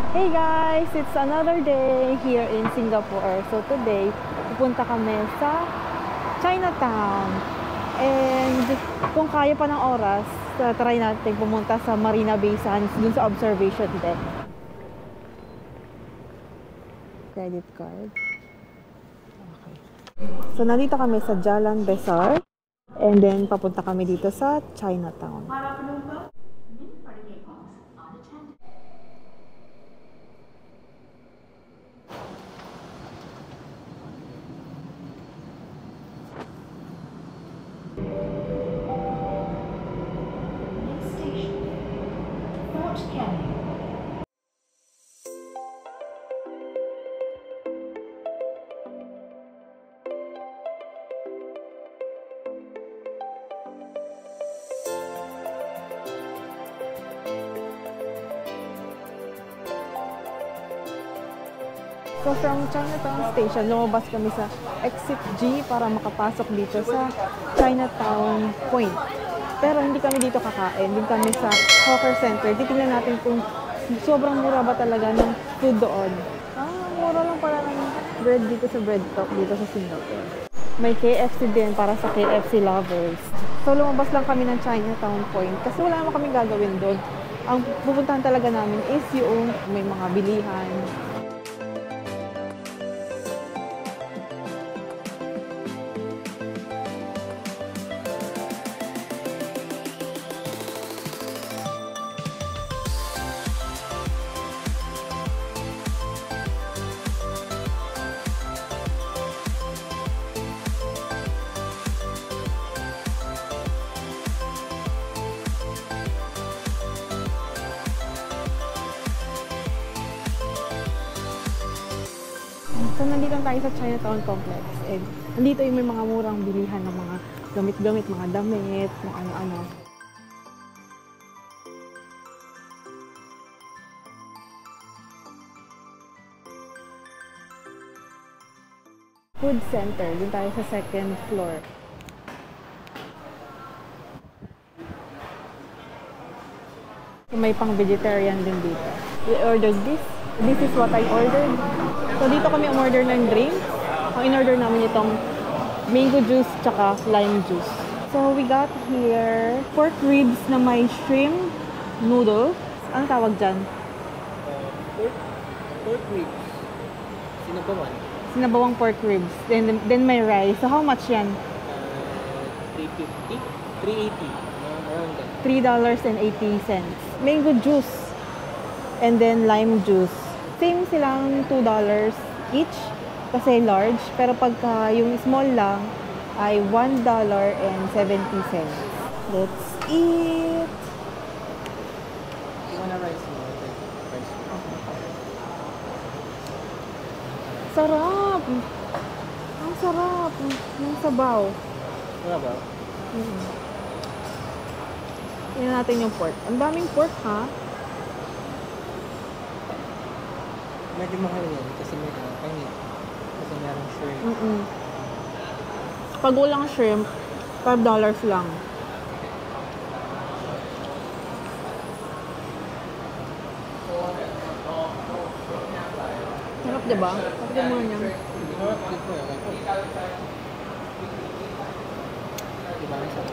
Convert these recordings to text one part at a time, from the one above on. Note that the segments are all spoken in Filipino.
Hey guys! It's another day here in Singapore. So today, pupunta kami sa Chinatown. And kung kaya pa ng oras, try natin pumunta sa Marina Bay Sands dun sa observation deck. Credit card. Okay. So nandito kami sa Jalan Besar. And then papunta kami dito sa Chinatown. So from Chinatown Station, lumabas kami sa Exit G para makapasok dito sa Chinatown Point. Pero hindi kami dito kakain, din kami sa Hawker Center. Titingnan natin kung sobrang mura ba talaga ng food doon. Mura lang pala ng bread dito sa Bread Talk dito sa Singapore. May KFC din para sa KFC lovers. So lumabas lang kami ng Chinatown Point kasi wala naman kaming gagawin doon. Ang pupuntahan talaga namin is yung may mga bilihan. So, nandito tayo sa Chinatown Complex. And nandito yung may mga murang bilihan ng mga gamit-gamit, mga damit, mga ano-ano. Food Center. Dito tayo sa second floor. So, may pang-vegetarian din dito. We ordered this. This is what I ordered. So, dito kami umorder ng drinks. Ang in-order namin itong mango juice tsaka lime juice. So, we got here pork ribs na may shrimp noodles. Anong tawag dyan? Pork ribs. Sinabawan. Sinabawang pork ribs. Then may rice. So, how much yan? $3.50? $3.80. Around that. $3.80. Mango juice. And then lime juice. Same silang $2 each kasi large. Pero pagka yung small lang ay $1.70. Let's eat! You wanna rice more? Rice more. Sarap! Ang sarap! Ng sabaw. Ano ba? Tingnan natin yung pork. Ang daming pork, ha? Medyo mahal yan kasi may kanin. Kasi merong shrimp. Pag walang shrimp, $5 lang. Sarap, diba? Sarap mo niya.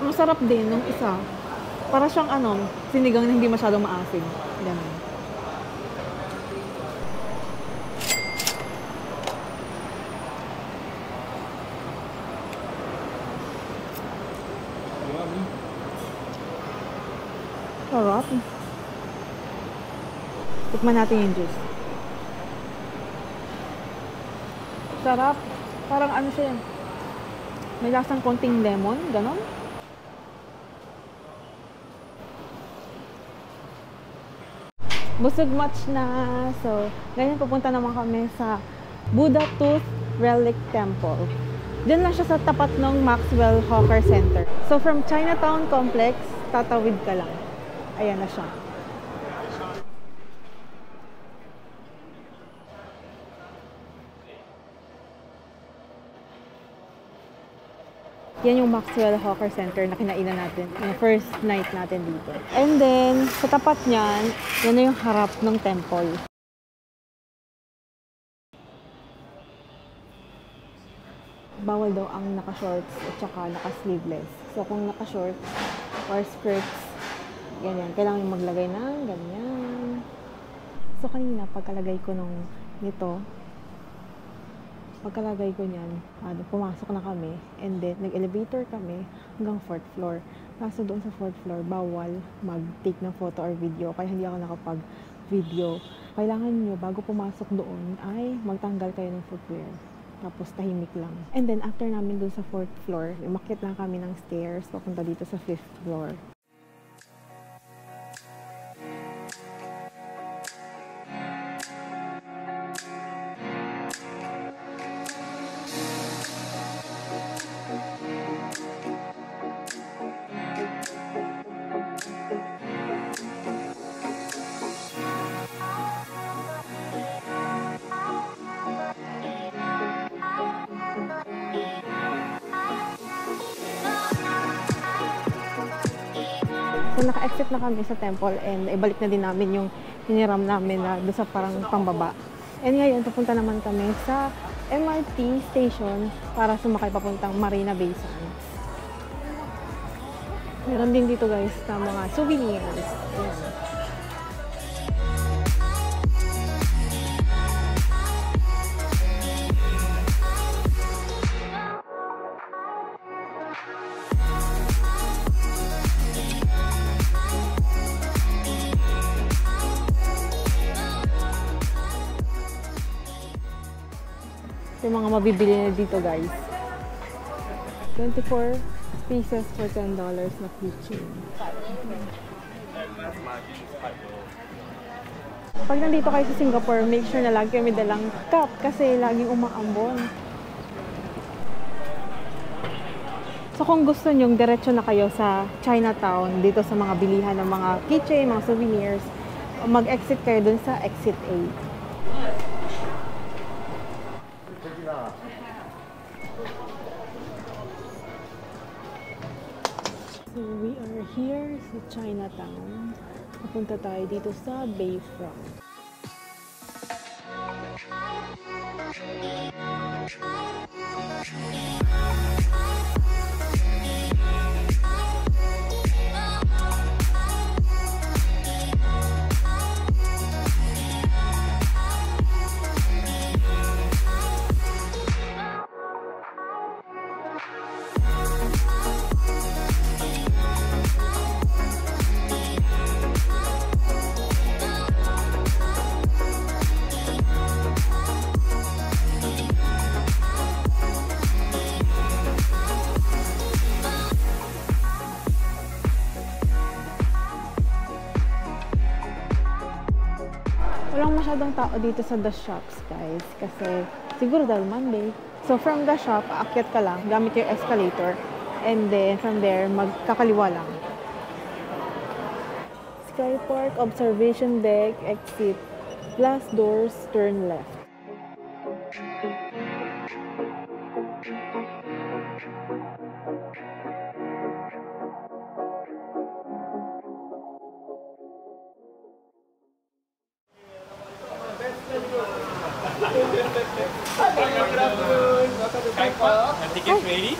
Ang sarap din nung isa. Para siyang sinigang na hindi masyadong maasim. Ganun. Sarap. Tikman natin yung juice. Sarap. Parang siya. May lasang konting lemon. Ganon. Busog much na. So, ganyan pupunta naman kami sa Buddha Tooth Relic Temple. Diyan lang siya sa tapat ng Maxwell Hawker Center. So, from Chinatown Complex, tatawid ka lang. Ayan na siya. Yan yung Maxwell Hawker Center na kinainan natin. Yung first night natin dito. And then, sa tapat niyan, yan na yung harap ng temple. bawal daw ang naka-shorts at saka naka-sleeveless. So, kung naka-shorts or skirts, ganyan, kailangan yung maglagay ng ganyan. So, kanina, pagkalagay ko nito, pagkalagay ko niyan, pumasok na kami, and then, nag-elevator kami hanggang 4th floor. Kaso doon sa 4th floor, bawal mag-take ng photo or video, kaya hindi ako nakapag-video. Kailangan nyo, bago pumasok doon, ay magtanggal kayo ng footwear. Tapos tahimik lang. And then, after namin doon sa 4th floor, umakyat lang kami ng stairs, papunta dito sa 5th floor. So, naka-exit na kami sa temple and ibalik na din namin yung hiniram namin na doon sa parang pambaba. And ngayon, pupunta naman kami sa MRT station para sumakay papuntang Marina Bay Sands. Meron din dito guys na mga souvenirs. Ayan. Yung mga mabibili na dito guys. 24 pieces for $10 na keychain. Pag nandito kayo sa Singapore, make sure na lagi kayo may dalang cup kasi laging umaambon. So kung gusto nyong diretso na kayo sa Chinatown, dito sa mga bilihan ng mga keychain, mga souvenirs, mag-exit kayo dun sa exit A. So we are here sa Chinatown. Pupunta tayo dito sa Bayfront. Walang masyadong tao dito sa The Shops, guys. Kasi, siguro dahil Monday. So, from The Shop, aakyat ka lang, gamit yung escalator. And then, from there, magkakaliwa lang. Sky Park, observation deck, exit. Glass doors, turn left. Sky Park, the ticket's ready?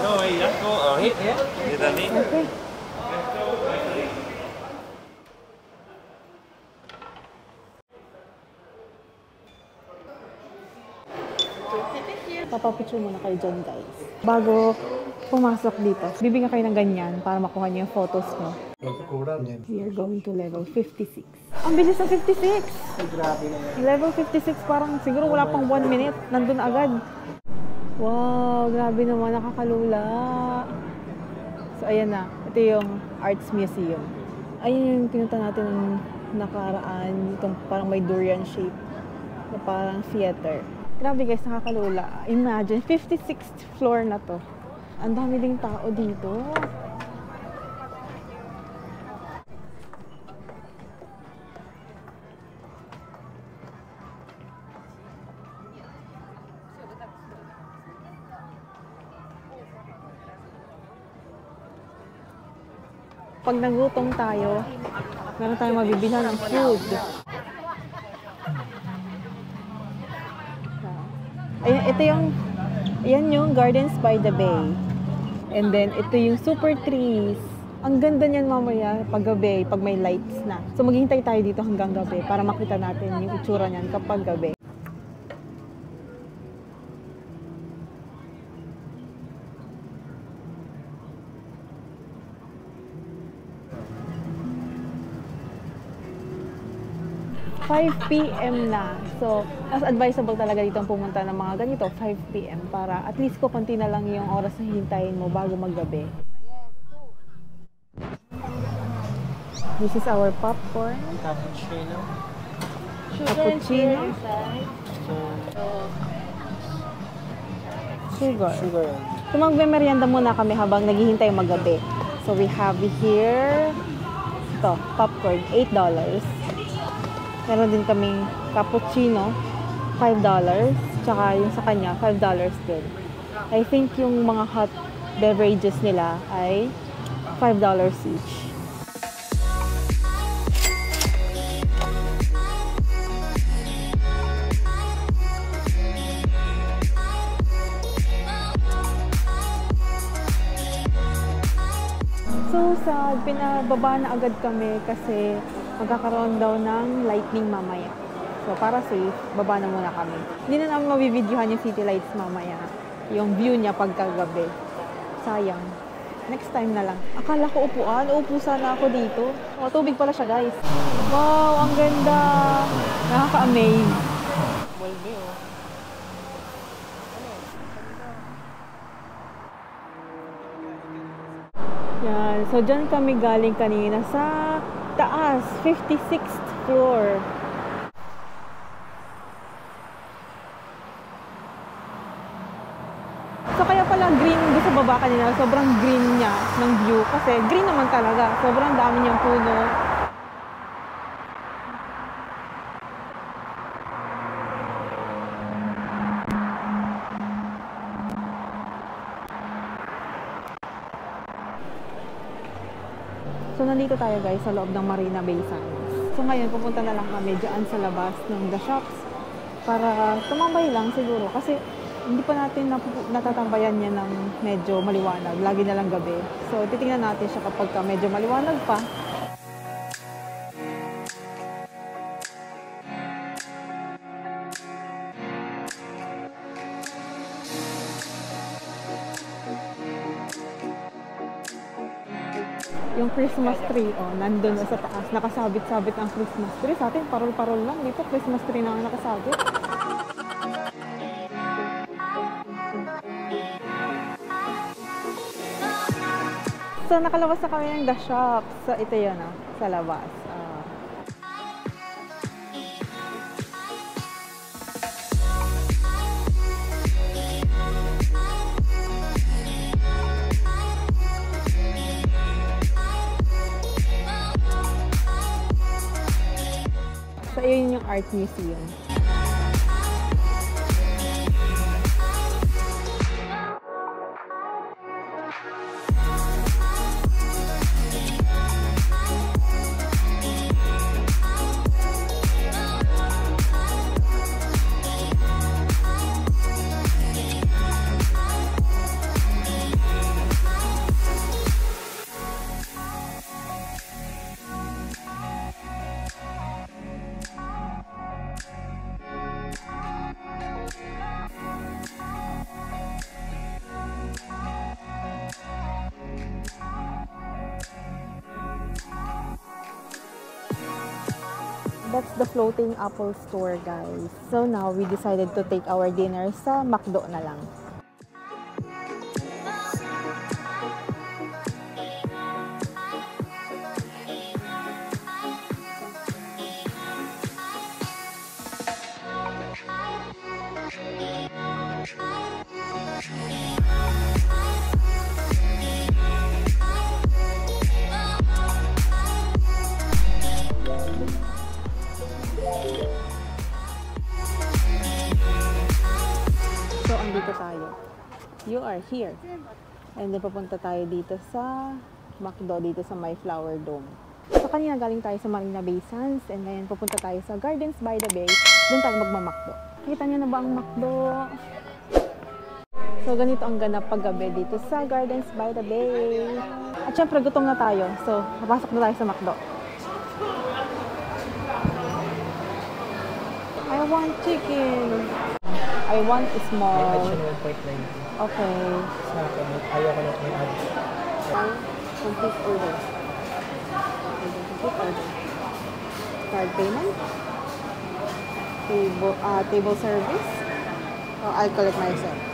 No, wait, let's go ahead. Okay. Papapicture muna kayo dyan, guys. Bago pumasok dito, bibigyan kayo ng ganyan para makuha niyo yung photos nyo. We are going to level 56. Ang bilis ng 56! Grabe na yan. Level 56, parang siguro wala pang 1 minute. Nandun agad. Wow, grabe naman. Nakakalula. So, ayan na. Ito yung Arts Museum. Ayun yung pinunta natin ng nakaraan. Itong parang may durian shape. Na parang theater. Grabe guys, nakakalula. Imagine, 56th floor na to. Ang dami ding tao dito. Pag nagutom tayo, meron tayong mabibilhan ng food. Ayun, ito yung Ayan yung Gardens by the Bay. And then, ito yung super trees. Ang ganda niyan mamaya pag gabi, pag may lights na. So, maghihintay tayo dito hanggang gabi para makita natin yung itsura niyan kapag gabi. PM na. So, mas advisable talaga dito pumunta ng mga ganito, 5 PM para at least ko konti na lang yung oras na hintayin mo bago maggabi. This is our popcorn. Cappuccino. Cappuccino. Sugar. Sugar. So, magme-merienda muna kami habang naghihintay maggabi. So, we have here ito, popcorn, $8. Meron din kaming cappuccino, $5. Tsaka yung sa kanya, $5 din. I think yung mga hot beverages nila ay $5 each. So, pinababa na agad kami kasi magkakaroon daw ng lightning mamaya. So, para safe, baba na muna kami. Hindi na namin mabibidyohan yung city lights mamaya. Yung view niya pagkagabi. Sayang. Next time na lang. Akala ko upuan. Uupo sana ako dito. O, tubig pala siya, guys. Wow, ang ganda. Nakaka-amaze. Walbe, oh. Yan. So, dyan kami galing kanina sa taas, 56th floor. So, kaya pala green doon sa baba kanina. Sobrang green niya ng view. Kasi green naman talaga. Sobrang dami niyang puno. So, nandito tayo guys sa loob ng Marina Bay Sands. So, ngayon pupunta na lang kami dyan sa labas ng The Shops para tumambay lang siguro. Kasi hindi pa natin natatambayan niya ng medyo maliwanag. Lagi na lang gabi. So, titingnan natin siya kapag medyo maliwanag pa. Yung Christmas tree, oh, nandun sa taas. Nakasabit-sabit ang Christmas tree. Sa atin, parol-parol lang. Dito, Christmas tree na nakasabit. So, nakalabas na kami ng The Shops. So, ito yun, ah, sa labas. So, yun yung art museum. That's the floating Apple store, guys. So now, we decided to take our dinner sa McDo na lang. So, andito tayo. You are here. And then, papunta tayo dito sa McDo, dito sa My Flower Dome. So, kanina galing tayo sa Marina Bay Sands. And then, papunta tayo sa Gardens by the Bay. Doon tayo magmamakdo. Kita niyo na ba ang McDo? So, ganito ang ganap paggabi dito sa Gardens by the Bay. At syempre, gutom na tayo. So, napasok na tayo sa McDo. I want chicken. I want May add small. siya ng 1.9. Okay. Sa akin, ayaw ko na may add. Complete order. Complete order. Card payment. Table service. Oh, I'll collect myself.